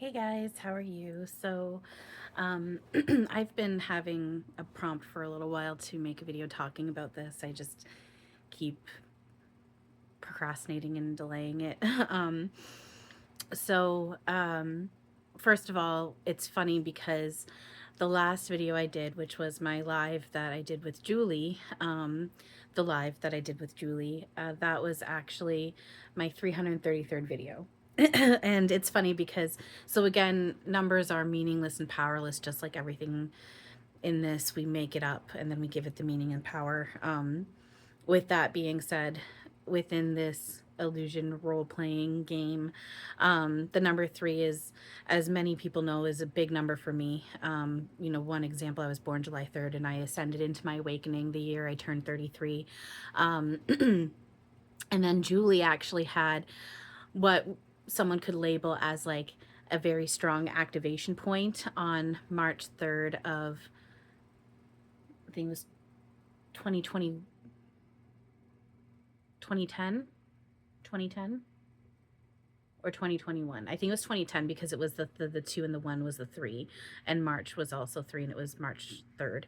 Hey guys, how are you? I've been having a prompt for a little while to make a video talking about this. I just keep procrastinating and delaying it. um, so, um, First of all, it's funny because the last video I did, which was my live that I did with Julie, that was actually my 333rd video. And it's funny because, so again, numbers are meaningless and powerless, just like everything in this. We make it up and then we give it the meaning and power. With that being said, within this illusion role playing game, the number three is, as many people know, is a big number for me. One example, I was born July 3rd and I ascended into my awakening the year I turned 33. Um, and then Julie actually had what someone could label as like a very strong activation point on March 3rd of, I think it was 2020, 2010, 2010 or 2021. I think it was 2010 because it was the two and the one was the three, and March was also three, and it was March 3rd.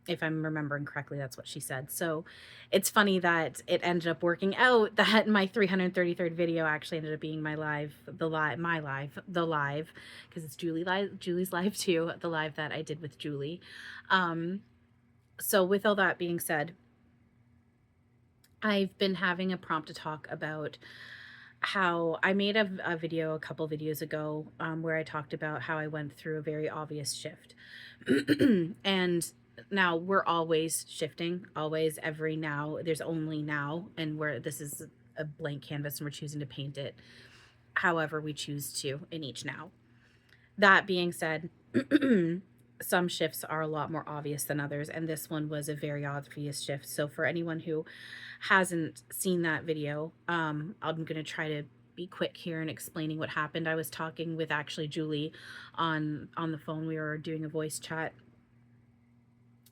If I'm remembering correctly, that's what she said. So it's funny that it ended up working out that my 333rd video actually ended up being my live, because it's Julie's live too, the live that I did with Julie. So with all that being said, I've been having a prompt to talk about how I made a video a couple videos ago, where I talked about how I went through a very obvious shift. And now we're always shifting, always, every now. There's only now, and where this is a blank canvas and we're choosing to paint it however we choose to in each now. That being said, some shifts are a lot more obvious than others, and this one was a very obvious shift. So for anyone who hasn't seen that video, I'm going to try to be quick here in explaining what happened. I was talking with actually Julie on the phone. We were doing a voice chat,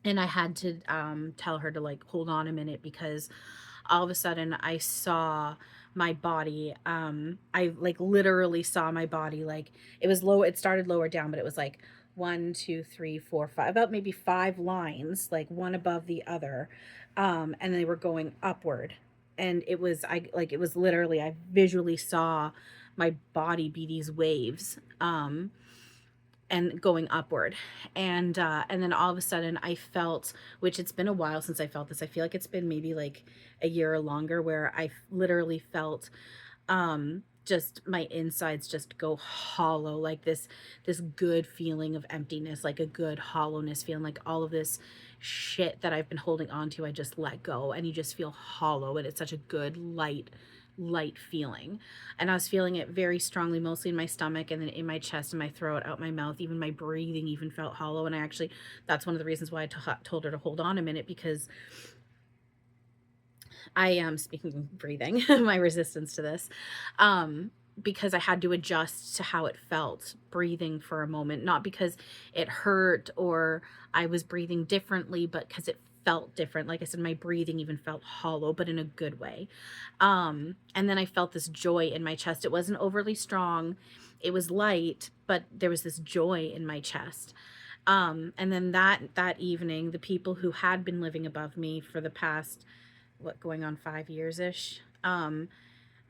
and I had to tell her to like hold on a minute because all of a sudden I saw my body. I like literally saw my body, like it was low. It started lower down, but it was like one, two, three, four, five, about maybe five lines, like one above the other. And they were going upward. And it was literally, I visually saw my body be these waves. And going upward, and then all of a sudden I felt, which it's been a while since I felt this. I feel like it's been maybe like a year or longer, where I literally felt just my insides just go hollow, like this good feeling of emptiness, like a good hollowness feeling, like all of this shit that I've been holding on to, I just let go, and you just feel hollow, and it's such a good light feeling. And I was feeling it very strongly, mostly in my stomach and then in my chest and my throat, out my mouth. Even my breathing even felt hollow. And I actually, that's one of the reasons why I told her to hold on a minute, because I am, speaking of breathing, my resistance to this, because I had to adjust to how it felt breathing for a moment, not because it hurt or I was breathing differently, but because it felt different. Like I said, my breathing even felt hollow, but in a good way. And then I felt this joy in my chest. It wasn't overly strong. It was light, but there was this joy in my chest. And then that evening, the people who had been living above me for the past, what, going on 5 years ish,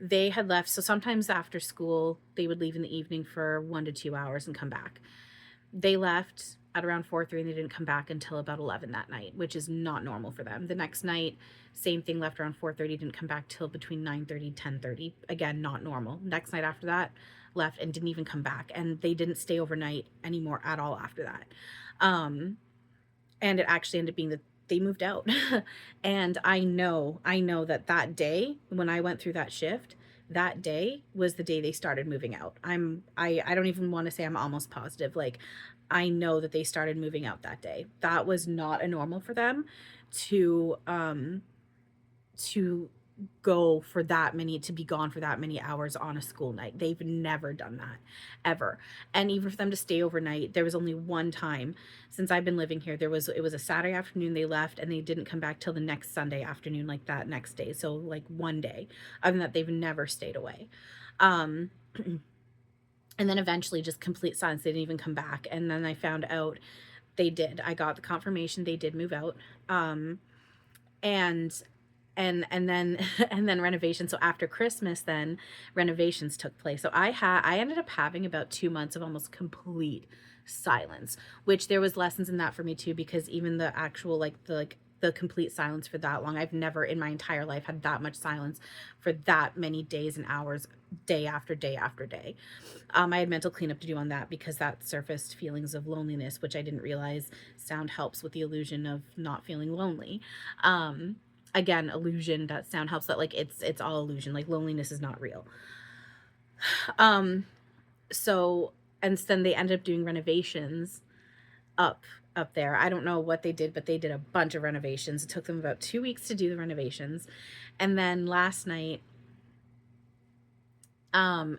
they had left. So sometimes after school, they would leave in the evening for 1 to 2 hours and come back. They left at around 4:30 and they didn't come back until about 11 that night, which is not normal for them. The next night, same thing, left around 4:30, didn't come back till between 9:30, 10:30. Again, not normal. Next night after that, left and didn't even come back. And they didn't stay overnight anymore at all after that. And it actually ended up being that they moved out. And I know that that day when I went through that shift, that day was the day they started moving out. I don't even want to say, I'm almost positive. Like, I know that they started moving out that day. That was not a normal for them to go for that many, to be gone for that many hours on a school night. They've never done that, ever. And even for them to stay overnight, there was only one time since I've been living here. It was a Saturday afternoon they left, and they didn't come back till the next Sunday afternoon, like that next day. So like one day. Other than that, they've never stayed away. um And then eventually just complete silence. They didn't even come back. And then I found out they did. I got the confirmation they did move out. And and then and then renovation. So after Christmas, then renovations took place. So I ended up having about 2 months of almost complete silence, which there was lessons in that for me too, because even the actual the complete silence for that long, I've never in my entire life had that much silence for that many days and hours, day after day after day. I had mental cleanup to do on that because that surfaced feelings of loneliness, which I didn't realize sound helps with the illusion of not feeling lonely. Again, illusion, that sound helps, that like it's all illusion, like loneliness is not real. um so and then they ended up doing renovations up up there. I don't know what they did, but they did a bunch of renovations. It took them about 2 weeks to do the renovations. And then last night, um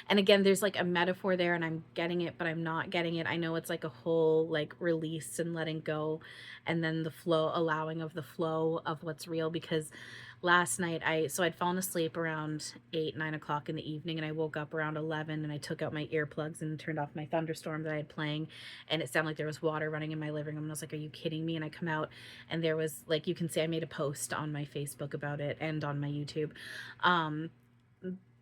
and again, there's like a metaphor there, and I'm getting it but I'm not getting it. I know it's like a whole like release and letting go, and then the flow, allowing of the flow of what's real. Because last night I'd fallen asleep around 8, 9 o'clock in the evening, and I woke up around 11, and I took out my earplugs and turned off my thunderstorm that I had playing, and it sounded like there was water running in my living room, and I was like, are you kidding me? And I come out, and there was, like, you can see I made a post on my Facebook about it and on my YouTube. um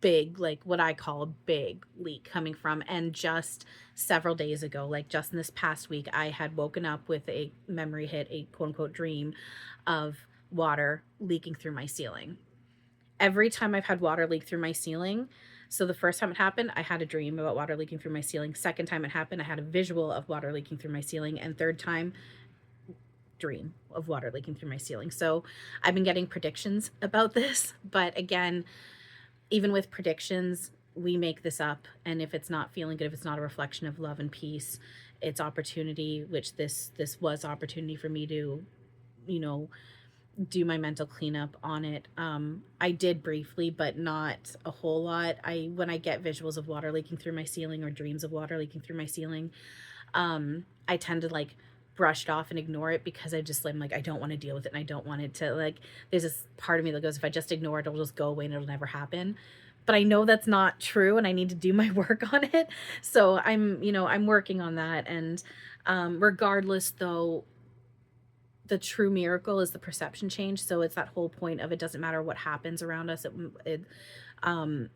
Big, like what I call a big leak coming from. And just several days ago, like just in this past week, I had woken up with a memory hit, a quote unquote dream of water leaking through my ceiling. Every time I've had water leak through my ceiling, so the first time it happened, I had a dream about water leaking through my ceiling. Second time it happened, I had a visual of water leaking through my ceiling. And third time, dream of water leaking through my ceiling. So I've been getting predictions about this, but again, even with predictions, we make this up. And if it's not feeling good, if it's not a reflection of love and peace, it's opportunity, which this was opportunity for me to, you know, do my mental cleanup on it. I did briefly, but not a whole lot. When I get visuals of water leaking through my ceiling or dreams of water leaking through my ceiling, I tend to like brush it off and ignore it, because I'm like, I don't want to deal with it, and I don't want it to, like, there's this part of me that goes, if I just ignore it, it'll just go away and it'll never happen. But I know that's not true, and I need to do my work on it. So I'm working on that. And regardless, though, the true miracle is the perception change. So it's that whole point of, it doesn't matter what happens around us, um,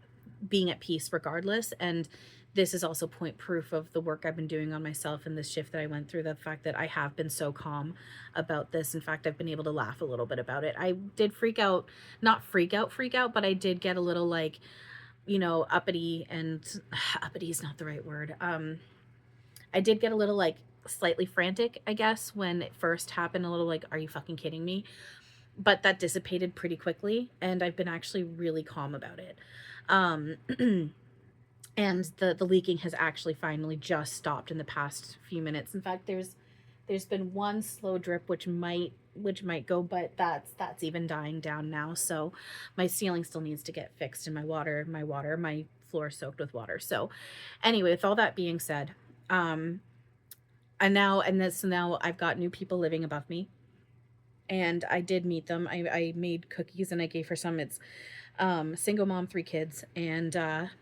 being at peace regardless. And this is also point proof of the work I've been doing on myself and this shift that I went through, the fact that I have been so calm about this. In fact, I've been able to laugh a little bit about it. I did freak out, not freak out, but I did get a little like, uppity, and uppity is not the right word. I did get a little like slightly frantic, I guess, when it first happened, a little like, are you fucking kidding me? But that dissipated pretty quickly, and I've been actually really calm about it. Um, and the leaking has actually finally just stopped in the past few minutes. In fact, there's been one slow drip which might go, but that's even dying down now. So my ceiling still needs to get fixed, and my floor soaked with water. So anyway, with all that being said, so now I've got new people living above me, and I did meet them. I made cookies and I gave her some. It's single mom, 3 kids, and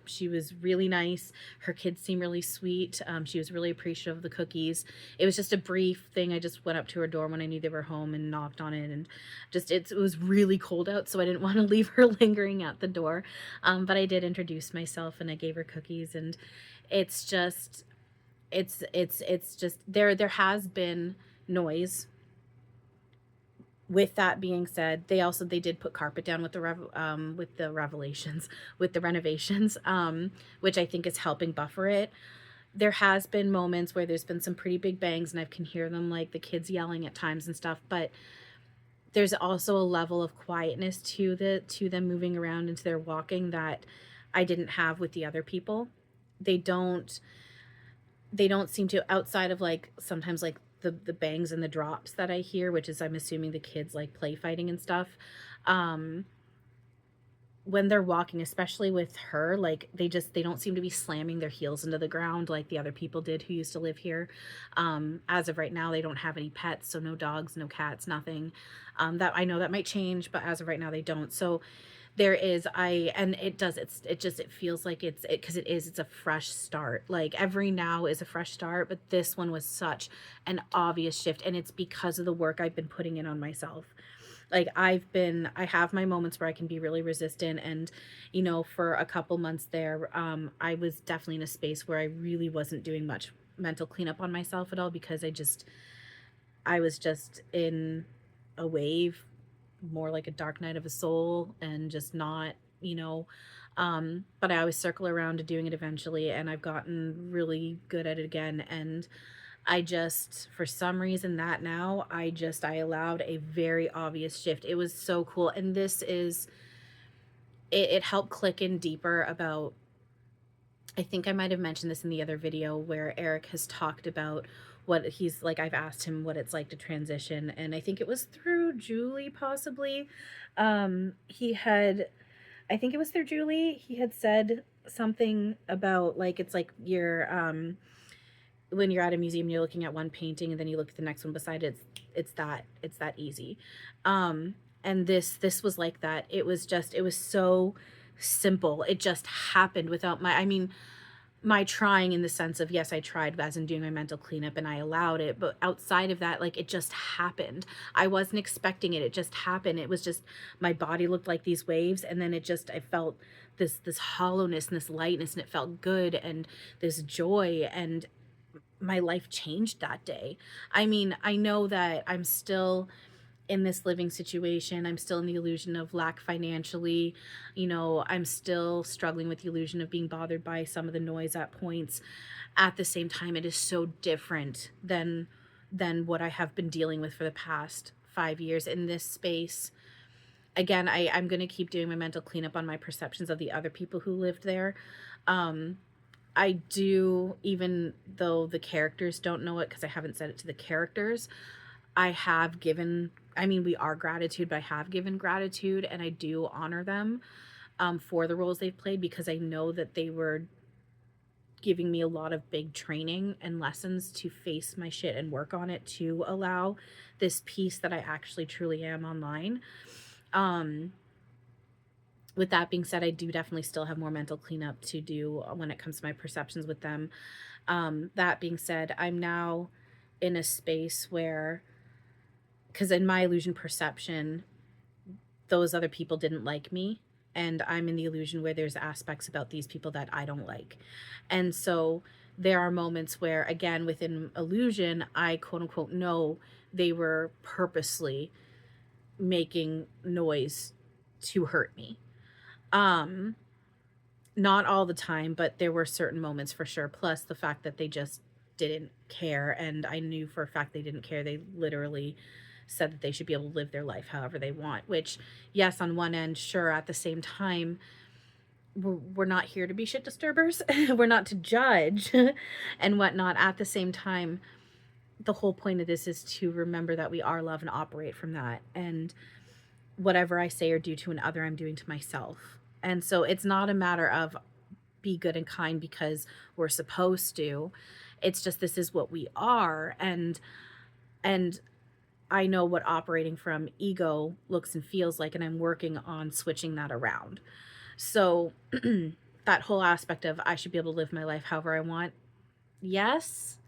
she was really nice. Her kids seem really sweet. She was really appreciative of the cookies. It was just a brief thing. I just went up to her door when I knew they were home and knocked on it, and it was really cold out, so I didn't want to leave her lingering at the door. But I did introduce myself, and I gave her cookies. And it's just it's just there has been noise. With that being said, they did put carpet down with the revelations, with the renovations, which I think is helping buffer it. There has been moments where there's been some pretty big bangs, and I can hear them, like the kids yelling at times and stuff. But there's also a level of quietness to them moving around and to their walking that I didn't have with the other people. They don't seem to, outside of like sometimes like the bangs and the drops that I hear, which is, I'm assuming, the kids like play fighting and stuff. When they're walking, especially with her, like they don't seem to be slamming their heels into the ground like the other people did who used to live here. As of right now, they don't have any pets, so no dogs, no cats, nothing. That I know that might change, but as of right now they don't. So There is, and it does, it feels like because it's a fresh start. Like every now is a fresh start, but this one was such an obvious shift. And it's because of the work I've been putting in on myself. Like I have my moments where I can be really resistant. And, for a couple months there, I was definitely in a space where I really wasn't doing much mental cleanup on myself at all, because I was just in a wave, more like a dark night of a soul, and just not, but I always circle around to doing it eventually, and I've gotten really good at it again. And I just, for some reason, that now I allowed a very obvious shift. It was so cool. And it helped click in deeper about, I think I might have mentioned this in the other video where Eric has talked about what he's like. I've asked him what it's like to transition, and I think it was through Julie, possibly. He had, I think it was through Julie, he had said something about, like, it's like when you're at a museum, you're looking at one painting and then you look at the next one beside it. It's that easy. And this was like that. It was so simple. It just happened without my trying, in the sense of, yes, I tried as in doing my mental cleanup and I allowed it, but outside of that, like, it just happened. I wasn't expecting it. It just happened. It was just, my body looked like these waves, and then I felt this hollowness and this lightness, and it felt good, and this joy, and my life changed that day. I know that I'm still in this living situation. I'm still in the illusion of lack financially. I'm still struggling with the illusion of being bothered by some of the noise at points. At the same time, it is so different than what I have been dealing with for the past 5 years in this space. Again, I'm going to keep doing my mental cleanup on my perceptions of the other people who lived there. I do, even though the characters don't know it, because I haven't said it to the characters, I have given, we are gratitude, but I have given gratitude, and I do honor them for the roles they've played, because I know that they were giving me a lot of big training and lessons to face my shit and work on it, to allow this piece that I actually truly am online. With that being said, I do definitely still have more mental cleanup to do when it comes to my perceptions with them. That being said, I'm now in a space where, because in my illusion perception, those other people didn't like me, and I'm in the illusion where there's aspects about these people that I don't like. And so there are moments where, again, within illusion, I quote unquote know they were purposely making noise to hurt me. Not all the time, but there were certain moments for sure. Plus the fact that they just didn't care, and I knew for a fact they didn't care. They literally said that they should be able to live their life however they want, which, yes, on one end, sure. At the same time, we're not here to be shit disturbers. We're not to judge and whatnot. At the same time, the whole point of this is to remember that we are love and operate from that. And whatever I say or do to another, I'm doing to myself. And so it's not a matter of be good and kind because we're supposed to. It's just, this is what we are. And I know what operating from ego looks and feels like, and I'm working on switching that around. So that whole aspect of I should be able to live my life however I want. Yes,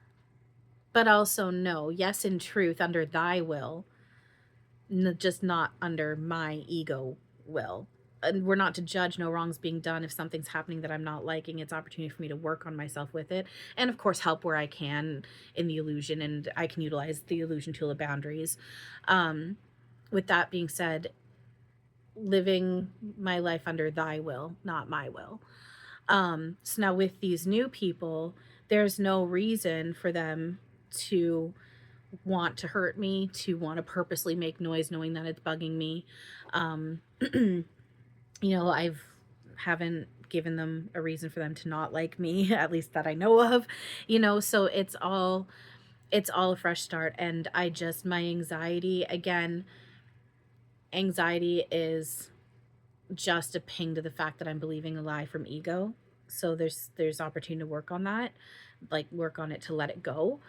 but also no. Yes, in truth, under thy will, just not under my ego will. And we're not to judge, no wrongs being done. If something's happening that I'm not liking, it's opportunity for me to work on myself with it, and of course help where I can in the illusion, and I can utilize the illusion tool of boundaries. With that being said, living my life under thy will, not my will. So now with these new people, there's no reason for them to want to hurt me, to want to purposely make noise knowing that it's bugging me. I've haven't given them a reason for them to not like me, at least that I know of. So it's all a fresh start. And my anxiety, again, anxiety is just a ping to the fact that I'm believing a lie from ego. So there's opportunity to work on that, like work on it to let it go.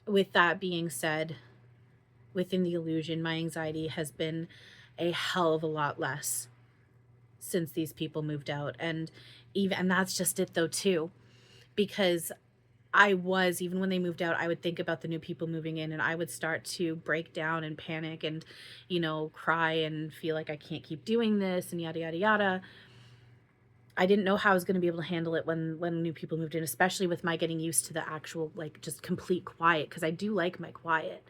With that being said, within the illusion, my anxiety has been a hell of a lot less since these people moved out. And that's just it though too, because I was, even when they moved out, I would think about the new people moving in, and I would start to break down and panic and, cry and feel like I can't keep doing this and yada, yada, yada. I didn't know how I was going to be able to handle it when new people moved in, especially with my getting used to the actual, like, just complete quiet, because I do like my quiet.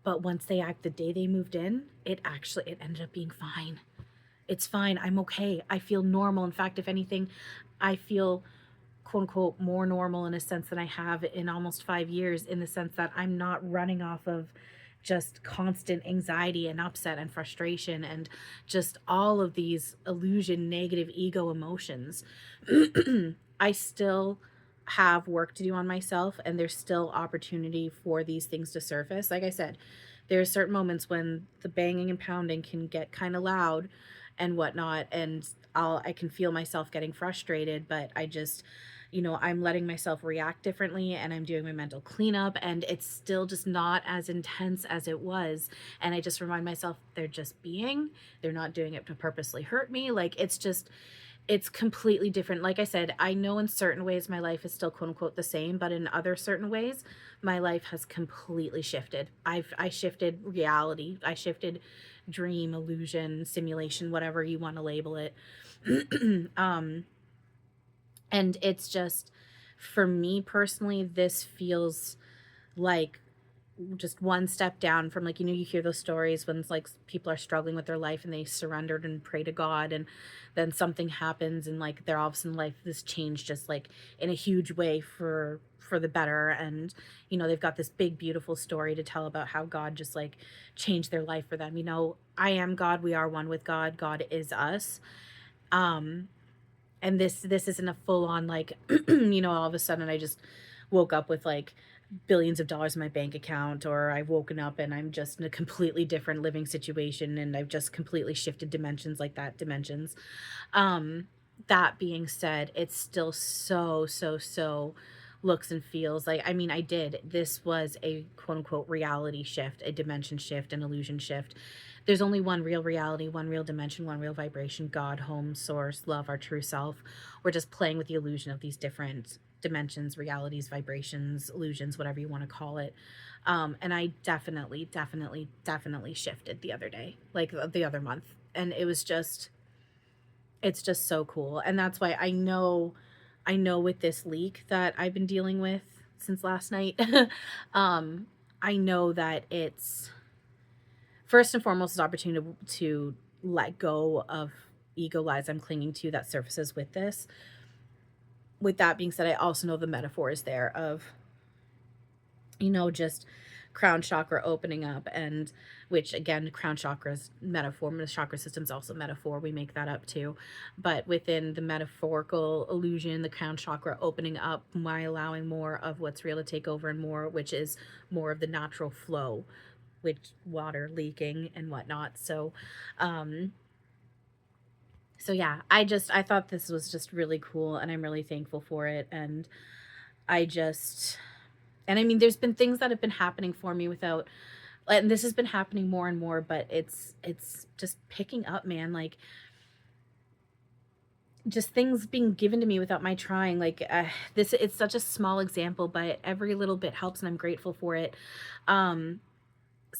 But once the day they moved in, it ended up being fine. It's fine. I'm okay. I feel normal. In fact, if anything, I feel quote unquote more normal in a sense than I have in almost 5 years, in the sense that I'm not running off of just constant anxiety and upset and frustration and just all of these illusion, negative ego emotions. I still have work to do on myself, and there's still opportunity for these things to surface. Like I said, there are certain moments when the banging and pounding can get kind of loud and whatnot, and I can feel myself getting frustrated, but I just, I'm letting myself react differently, and I'm doing my mental cleanup, and it's still just not as intense as it was. And I just remind myself they're not doing it to purposely hurt me. Like, it's completely different. Like I said, I know in certain ways my life is still quote unquote the same, but in other certain ways, my life has completely shifted. I shifted reality. I shifted dream, illusion, simulation, whatever you want to label it. um, and it's just, for me personally, this feels like just one step down from, like, you hear those stories when it's like people are struggling with their life and they surrendered and pray to God, and then something happens and like they're all of a sudden life this change just like in a huge way for the better. And they've got this big beautiful story to tell about how God just like changed their life for them. I am God, we are one with God, God is us. And this isn't a full on like all of a sudden I just woke up with like billions of dollars in my bank account, or I've woken up and I'm just in a completely different living situation and I've just completely shifted dimensions. That being said, it's still so looks and feels like, this was a quote unquote reality shift, a dimension shift, an illusion shift. There's only one real reality, one real dimension, one real vibration: God, home, source, love, our true self. We're just playing with the illusion of these different dimensions, realities, vibrations, illusions, whatever you want to call it. And I definitely shifted the other day, like the other month. And it's just so cool. And that's why I know with this leak that I've been dealing with since last night, I know that it's first and foremost an opportunity to let go of ego lies I'm clinging to that surfaces with this. With that being said, I also know the metaphor is there of, just crown chakra opening up, and which again, crown chakra's metaphor, the chakra system's also metaphor. We make that up too. But within the metaphorical illusion, the crown chakra opening up by allowing more of what's real to take over, and more, which is more of the natural flow, which water leaking and whatnot. So yeah, I thought this was just really cool, and I'm really thankful for it. And there's been things that have been happening for me without, and this has been happening more and more, but it's just picking up, man. Like, just things being given to me without my trying. Like, it's such a small example, but every little bit helps, and I'm grateful for it. So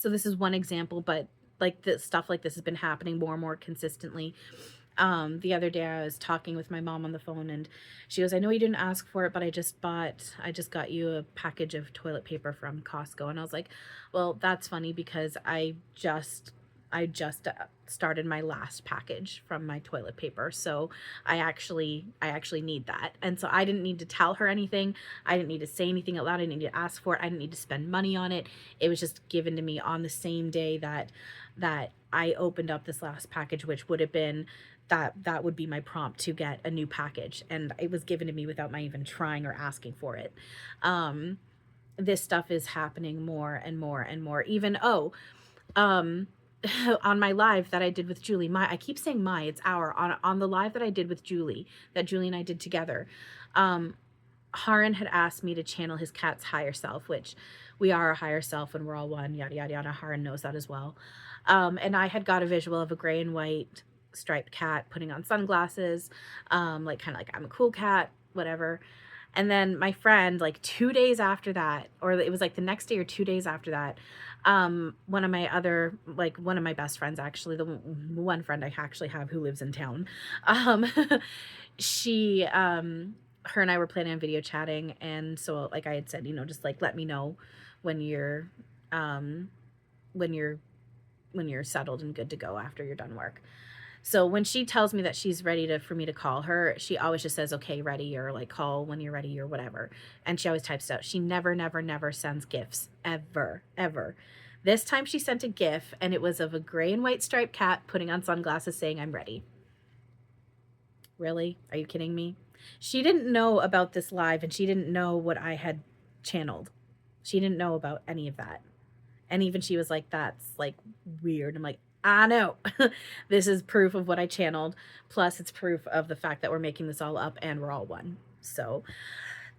this is one example, but like the stuff like this has been happening more and more consistently. The other day I was talking with my mom on the phone, and she goes, I know you didn't ask for it, but I just got you a package of toilet paper from Costco. And I was like, well, that's funny, because I just started my last package from my toilet paper. So I actually need that. And so I didn't need to tell her anything. I didn't need to say anything out loud. I didn't need to ask for it. I didn't need to spend money on it. It was just given to me on the same day that I opened up this last package, which would have been that would be my prompt to get a new package. And it was given to me without my even trying or asking for it. This stuff is happening more and more and more. Even, on my live that I did with Julie, I keep saying it's on the live that I did with Julie, that Julie and I did together. Haran had asked me to channel his cat's higher self, which we are a higher self and we're all one, yada, yada, yada. Haran knows that as well. And I had got a visual of a gray and white striped cat putting on sunglasses, like kind of like I'm a cool cat, whatever. And then my friend, like 2 days after that, or it was like the next day or 2 days after that, one of my other, like one of my best friends, actually, the one friend I actually have who lives in town, um, she, her and I were planning on video chatting. And so, like I had said, just like let me know when you're, um, when you're, when you're settled and good to go after you're done work. So when she tells me that she's ready for me to call her, she always just says, okay, ready, or like call when you're ready or whatever. And she always types it out. She never, never, never sends GIFs, ever, ever. This time she sent a GIF, and it was of a gray and white striped cat putting on sunglasses saying, I'm ready. Really? Are you kidding me? She didn't know about this live, and she didn't know what I had channeled. She didn't know about any of that. And even she was like, that's like weird. I'm like, I know. This is proof of what I channeled. Plus, it's proof of the fact that we're making this all up and we're all one. So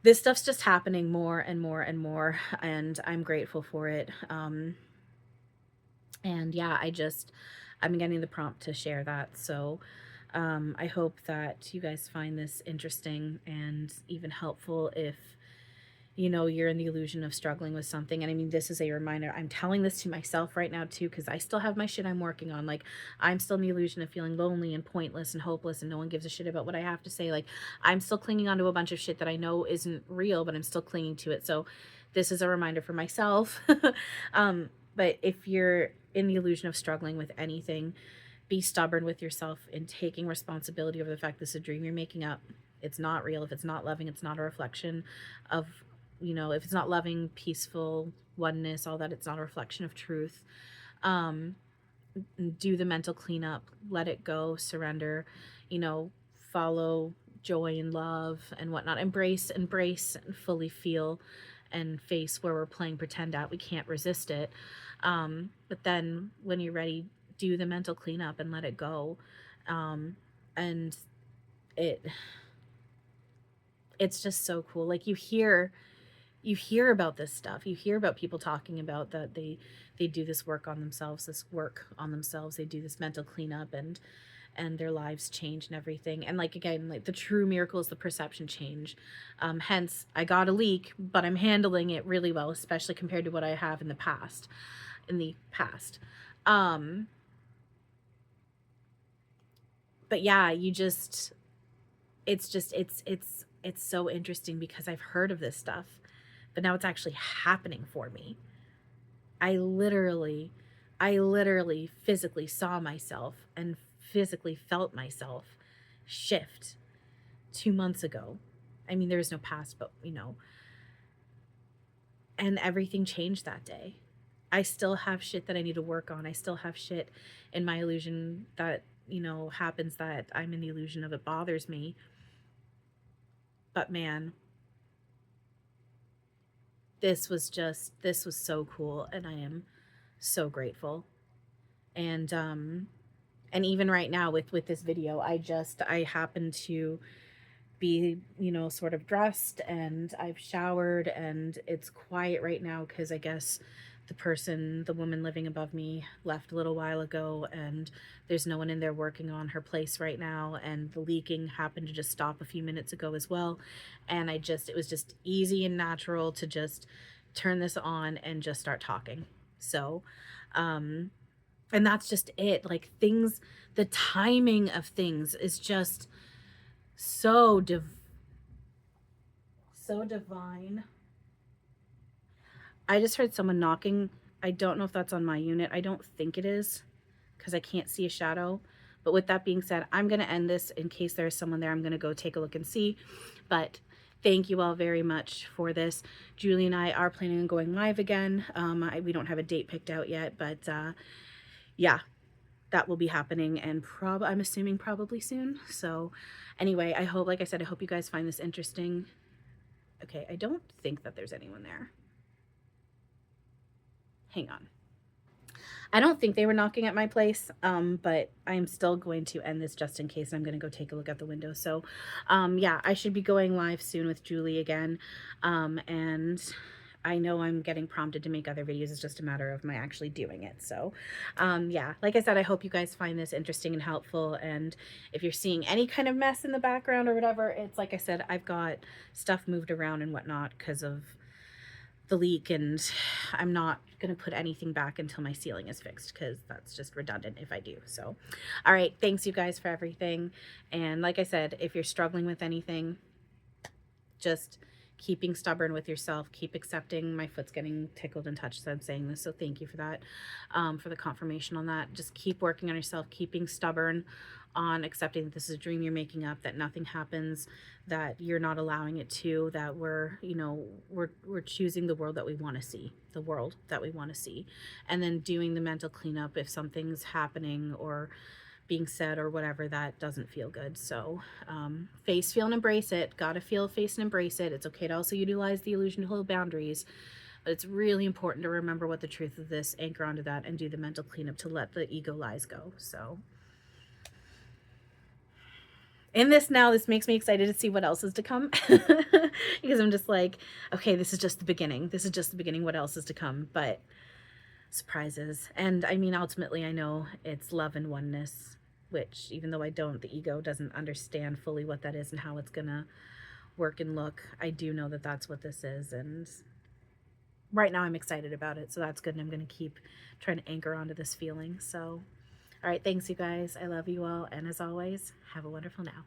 this stuff's just happening more and more and more. And I'm grateful for it. And yeah, I'm getting the prompt to share that. So I hope that you guys find this interesting and even helpful if you're in the illusion of struggling with something. And I mean, this is a reminder. I'm telling this to myself right now too, because I still have my shit I'm working on. Like, I'm still in the illusion of feeling lonely and pointless and hopeless, and no one gives a shit about what I have to say. Like, I'm still clinging on to a bunch of shit that I know isn't real, but I'm still clinging to it. So this is a reminder for myself. But if you're in the illusion of struggling with anything, be stubborn with yourself in taking responsibility over the fact this is a dream you're making up. It's not real. If it's not loving, it's not a reflection of, if it's not loving, peaceful, oneness, all that, it's not a reflection of truth. Do the mental cleanup, let it go, surrender, follow joy and love and whatnot. Embrace and fully feel and face where we're playing pretend at. We can't resist it. But then when you're ready, do the mental cleanup and let it go. And it's just so cool. Like, you hear about this stuff. You hear about people talking about that they do this work on themselves, they do this mental cleanup, and their lives change and everything. And like, again, like, the true miracle is the perception change. Hence, I got a leak, but I'm handling it really well, especially compared to what I have in the past. But yeah, it's so interesting because I've heard of this stuff, but now it's actually happening for me. I literally physically saw myself and physically felt myself shift 2 months ago. I mean, there is no past, but and everything changed that day. I still have shit that I need to work on. I still have shit in my illusion that, happens, that I'm in the illusion of, it bothers me. But man, this was so cool, and I am so grateful. And even right now with this video, I happen to be, sort of dressed, and I've showered, and it's quiet right now because I guess the woman living above me left a little while ago, and there's no one in there working on her place right now, and the leaking happened to just stop a few minutes ago as well. And it was just easy and natural to just turn this on and just start talking. So, and that's just it. Like, the timing of things is just so divine. I just heard someone knocking. I don't know if that's on my unit. I don't think it is, because I can't see a shadow. But with that being said, I'm going to end this. In case there's someone there, I'm going to go take a look and see. But thank you all very much for this. Julie and I are planning on going live again. We don't have a date picked out yet, but yeah, that will be happening, and I'm assuming probably soon. So anyway, like I said, I hope you guys find this interesting. Okay, I don't think that there's anyone there. Hang on. I don't think they were knocking at my place, but I'm still going to end this just in case. I'm going to go take a look at the window. So, yeah, I should be going live soon with Julie again, and I know I'm getting prompted to make other videos. It's just a matter of my actually doing it. So yeah, like I said, I hope you guys find this interesting and helpful. And if you're seeing any kind of mess in the background or whatever, it's like I said, I've got stuff moved around and whatnot because of the leak, and I'm not going to put anything back until my ceiling is fixed because that's just redundant if I do. So, all right, thanks you guys for everything. And like I said, if you're struggling with anything, just keeping stubborn with yourself, keep accepting. My foot's getting tickled and touched, so I'm saying this, so thank you for that, for the confirmation on that. Just keep working on yourself, keeping stubborn on accepting that this is a dream you're making up, that nothing happens, that you're not allowing it to, that we're, you know, we're choosing the world that we want to see, the world that we want to see, and then doing the mental cleanup if something's happening or being said or whatever that doesn't feel good. So face, feel, and embrace it. Gotta feel, face, and embrace it. It's okay to also utilize the illusion to hold boundaries, but it's really important to remember what the truth of this, anchor onto that, and do the mental cleanup to let the ego lies go. So in this now, this makes me excited to see what else is to come because I'm just like, okay, this is just the beginning. This is just the beginning. What else is to come? But surprises. And I mean, ultimately, I know it's love and oneness, which even though I don't, the ego doesn't understand fully what that is and how it's gonna work and look. I do know that that's what this is, and right now I'm excited about it, so that's good, and I'm gonna keep trying to anchor onto this feeling. So all right, thanks you guys. I love you all, and as always, have a wonderful now.